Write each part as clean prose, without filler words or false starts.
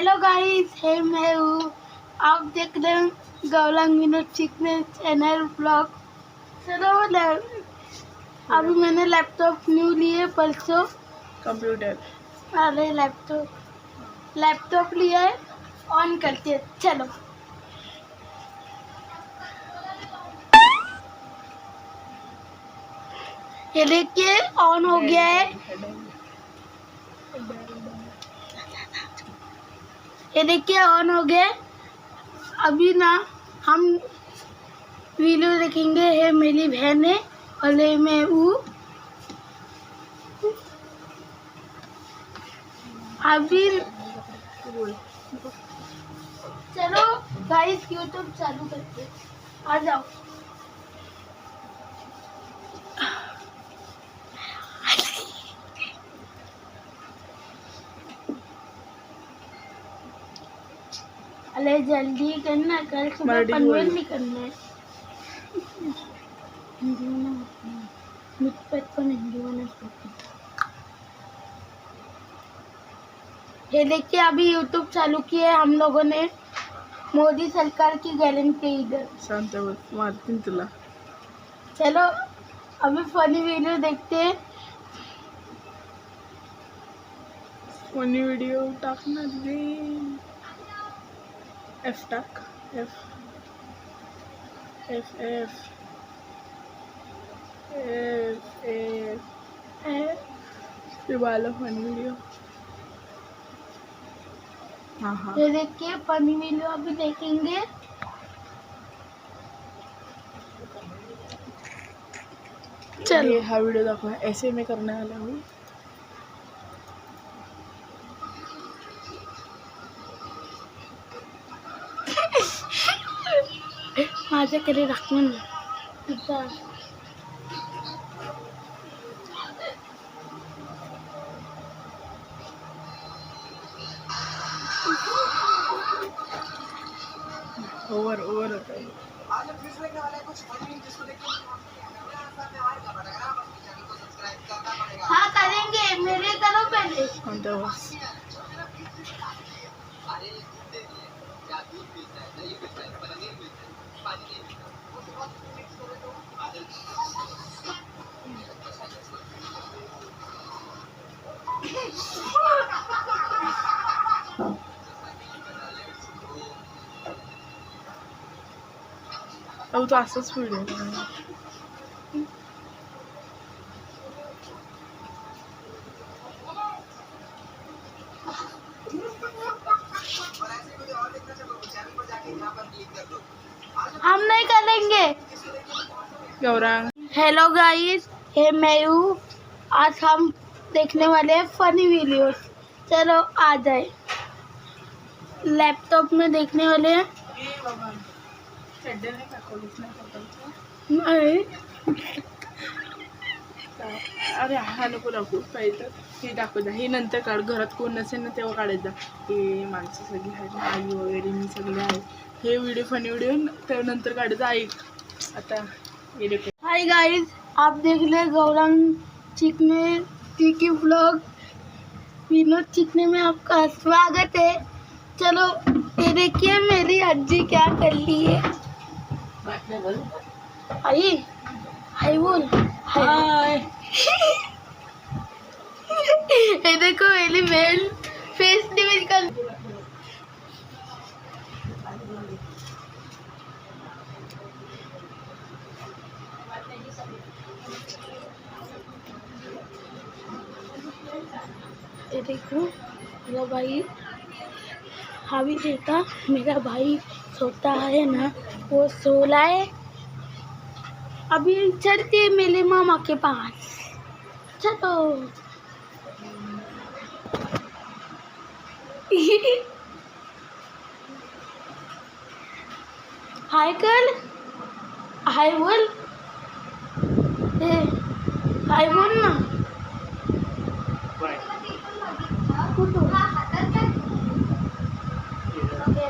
Hello guys, है मैं हूँ। आप देख रहे हैं गौरंग विनोद चिकने चैनल ब्लॉग। चलो अभी मैंने लैपटॉप न्यू लिए परसों। कंप्यूटर, अरे लैपटॉप लिया है, ऑन करते हैं। चलो ये देखिए ऑन हो गया है। ये देखिए ऑन हो गया है। अभी ना हम वीडियो देखेंगे। है मेरी बहन है और ये मैं हूँ। अभी चलो गाइस यूट्यूब चालू करते हैं। आ जाओ। अरे जल्दी करना, कल सुबह पनवेल नहीं करना है। हिंदी में ये देखिए अभी यूट्यूब चालू किया है हम लोगों ने। मोदी सरकार की गारंटी इधर। शांत बस, मारतीन तुला। चलो अभी फनी वीडियो देखते हैं। फनी व्हिडिओ टाकणार रे. एफ टाक. F F F F F ते वाला फनी व्हिडिओ. हाँ हाँ, ये देखिए फनी वीडियो अभी देखेंगे। चलो ये हा व्हिडिओ दाखवा. ऐसे मैं करने वाला हूँ. माझ्याकडे राखून तुझा ओवर ओवर होता है. हाँ करेंगे, मेरे करो पहले। शांत बस. अब तो असंच व्हिडिओ बनवणार. हम नहीं करेंगे। गौरांग, हेलो गाइस, ये मैं हूँ। आज हम देखने वाले हैं फनी वीडियोस। चलो आ जाए। लैपटॉप में देखने वाले हैं। नहीं अरे हा नको दाखवू. पाहिजे हे दाखवत जा. हे नंतर काढ. घरात कोण नसेल ना तेव्हा काढत जा. हे माणसं सगळी आहेत, आई वगैरे मी सगळे आहे. हे व्हिडिओ फनी व्हिडिओ त्यानंतर काढत जा. ऐक आता ये देखो. हाय गाइस, आप देख रहे हैं गौरंग चिकने की ब्लॉग। विनोद चिकने में आपका स्वागत है। चलो ये देखिए मेरी अज्जी क्या कर ली है। आई हाय बोल हाय। ये देखो मेरी बहन फेस डिवेल कर। ये देखो मेरा भाई अभी देखा। मेरा भाई सोता है ना, वो सोला है। अभी चलते हैं मेरे मामा के पास। चलो हाय कर, हाय बोल, हाय बोल ना।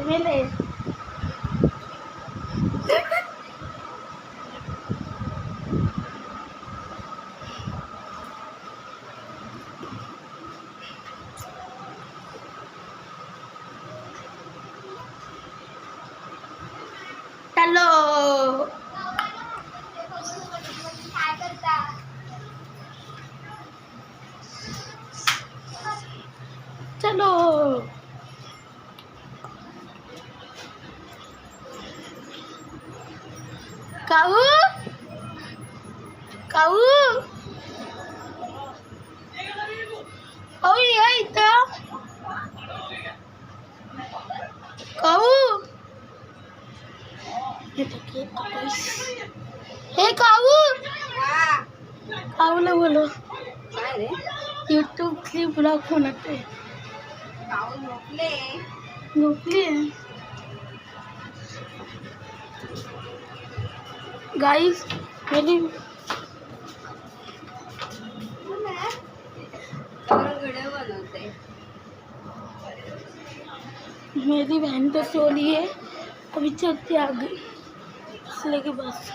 मेले काऊ काऊ काऊ या इथं काऊ हे काऊ काऊला बोलो यूट्यूब क्लिप ब्लॉग होणार आहे झोपली गाइस मेरी मेरी बहन तो सो रही है अभी चलते आ गई इसलिए कि बस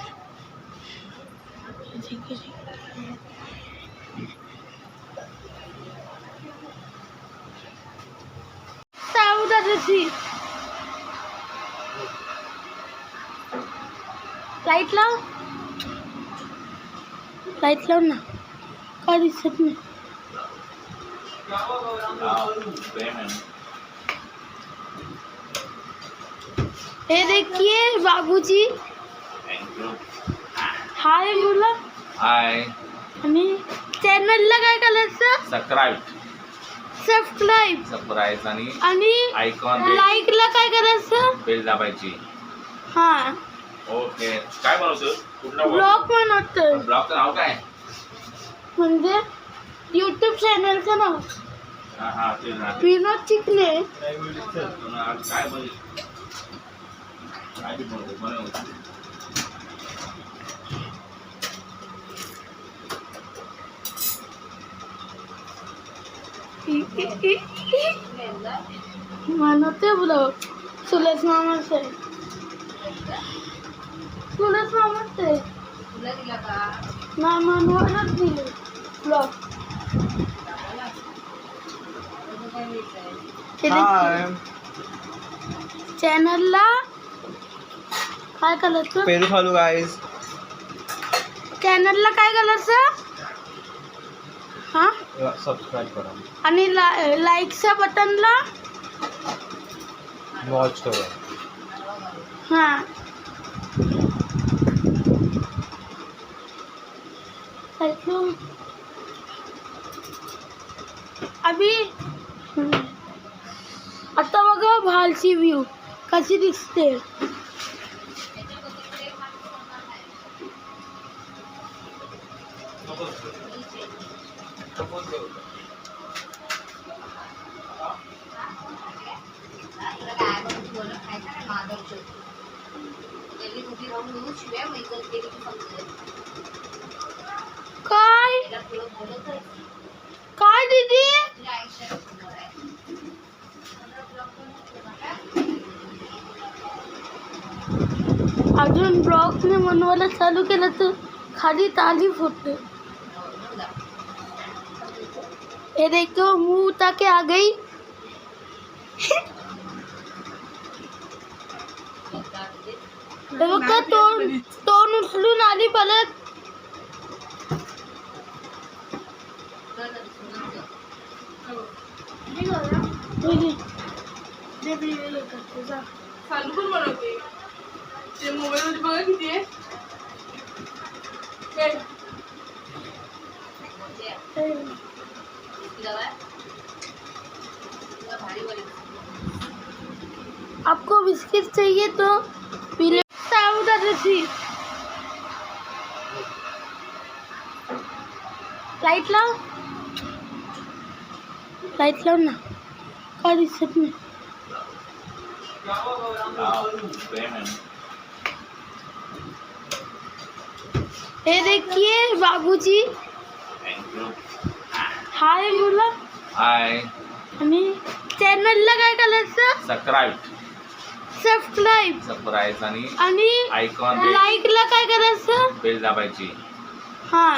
लाइट लाव ना काय दिसत नाही ये देखिए बाबूजी हाय बोला हाय आणि चॅनलला काय करायचं सबस्क्राईब आणि आयकॉन लाईकला काय करायचं बेल दाबायची हा ओके काय बनवतो कुठला ब्लॉग बनवतोय ब्लॉगचं नाव काय म्हणजे यूट्यूब चॅनलचं नाव हा हा ते ना विनोद चिकले आज काय बनवतो काय बनवतो बनवते ब्लॉग सुलस मामाचे सुलस मामाचे नाही मनवूनच दिले ब्लॉग चॅनलला काय करायचं पेरू खालू गाईज चॅनलला काय करायचं हा सबस्क्राईब करा आणि लाईकच्या बटनला वॉच करा हाँ अभी आता बघा भालची व्ह्यू कशी दिसते काय काय दीदी अजून ब्लॉगने बनवायला चालू केलं तर खाली तारीफ होते ये देखो मुंह ताके आ गई बघा तोंड उचलून आली परत चालू पण बनवते ते मोबाईल मध्ये बघा किती आहे आपको बिस्किट चाहिए तो पीले लाइट लाव ना काय दिसत नाही ये देखिए बाबूजी हाय बोला हाय आणि चॅनलला काय करायचं सबस्क्राईब आणि आयकॉन लाईकला काय करायचं बेल दाबायची हा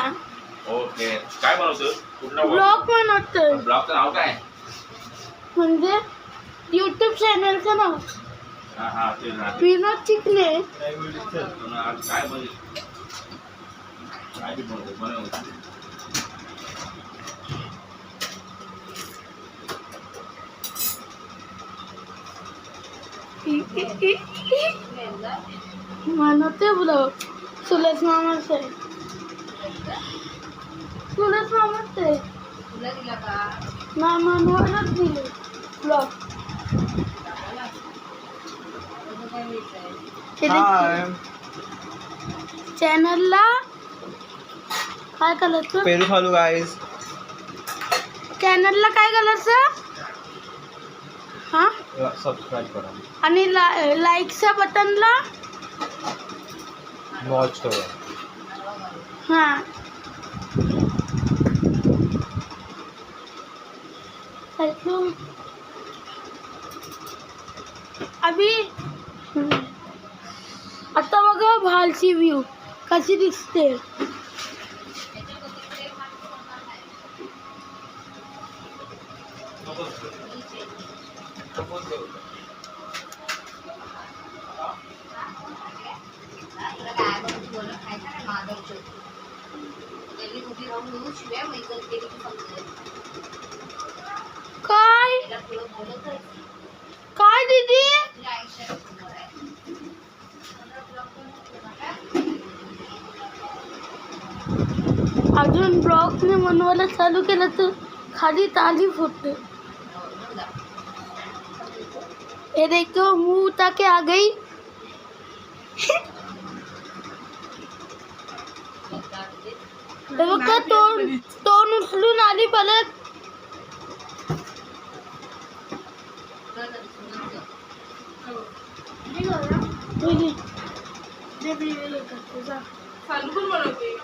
ओके काय बनवतो कुठला ब्लॉग बनवतोय ब्लॉगचं नाव काय म्हणजे यूट्यूब चॅनलचं नाव हा हा ते ना विनोद चिकले आज काय बनवतो बनवते ब्लॉग चुलत मामाच आहे. चुलत मामाच आहे. नाही मनवायलाच दिले ब्लॉग. हाय चॅनलला काय करायचं? पेरू खालू गाईज. चॅनलला काय करायचं? हां सबस्क्राईब करा. आणि लाईकच्या बटनला वॉच करा. हां अभी आता बघा भालची व्ह्यू कशी दिसते. काय काय दीदी? अजून ब्लॉगने बनवायला चालू केलं तर खाली ताली फुटते. ये देखो मुंह उठा के आ गई. हे बघा तोंड उचलून आली परत. चालू पण बनवते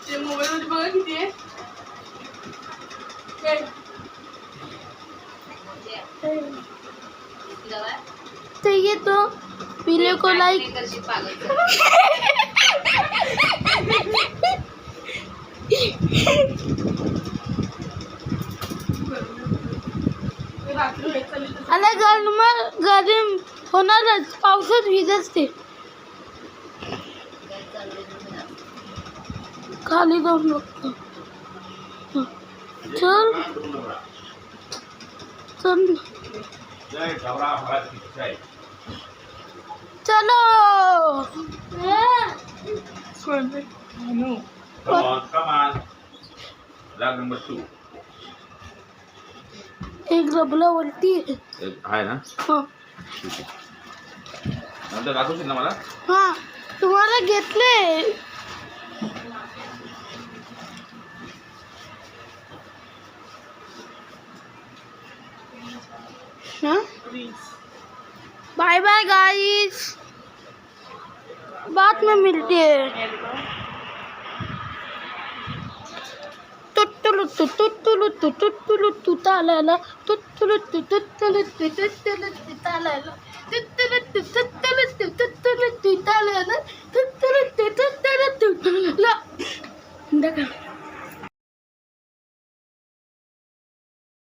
ते मोबाईल मध्ये बघा किती आहे. तो ये तो वीडियो को लाइक रात्री वेळ चालली तर अरे गरम होणारच. पावसात भिजते. खाली जाऊन बघतो. चल चल जय गौरा महाराज की जय. चलो. म्हणू Come on. Lag number 2. एक रबला वरती आहे. आहे ना. हा ठीक आहे. नंतर दाखवशील ना मला. हा तुम्हाला घेतले. Bye bye guys. बाद में मिलते हैं. तुत्तुलुत्तु तुत्तुलुत्तु तुत्तुलुत्तु तालाला तुत्तुलुत्तु तुत्तुलुत्तु तुत्तुलुत्तु तालाला तुत्तुलुत्तु तुत्तुलुत्तु तुत्तुलुत्तु तालाला तुत्तुलुत्तु तुत्तुलुत्तु ला.